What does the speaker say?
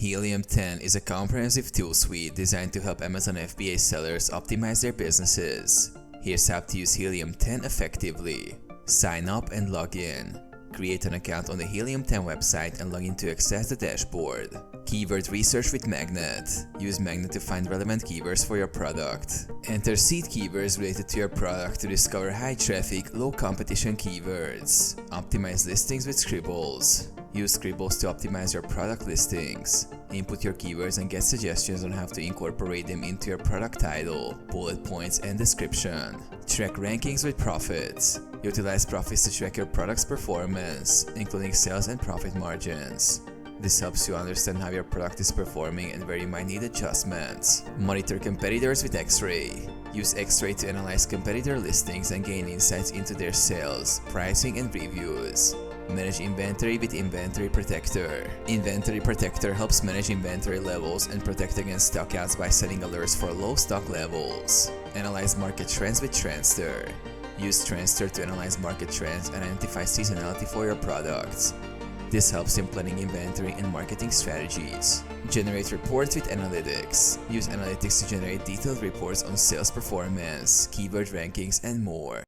Helium 10 is a comprehensive tool suite designed to help Amazon FBA sellers optimize their businesses. Here's how to use Helium 10 effectively. Sign up and log in. Create an account on the Helium 10 website and log in to access the dashboard. Keyword research with Magnet. Use Magnet to find relevant keywords for your product. Enter seed keywords related to your product to discover high traffic, low competition keywords. Optimize listings with Scribbles. Use Scribbles to optimize your product listings. Input your keywords and get suggestions on how to incorporate them into your product title, bullet points, and description. Track rankings with profits. Utilize profits to track your product's performance, including sales and profit margins. This helps you understand how your product is performing and where you might need adjustments. Monitor competitors with X-Ray. Use X-Ray to analyze competitor listings and gain insights into their sales, pricing, and reviews. Manage inventory with Inventory Protector. Inventory Protector helps manage inventory levels and protect against stockouts by setting alerts for low stock levels. Analyze market trends with Trendster. Use Trendster to analyze market trends and identify seasonality for your products. This helps in planning inventory and marketing strategies. Generate reports with Analytics. Use Analytics to generate detailed reports on sales performance, keyword rankings, and more.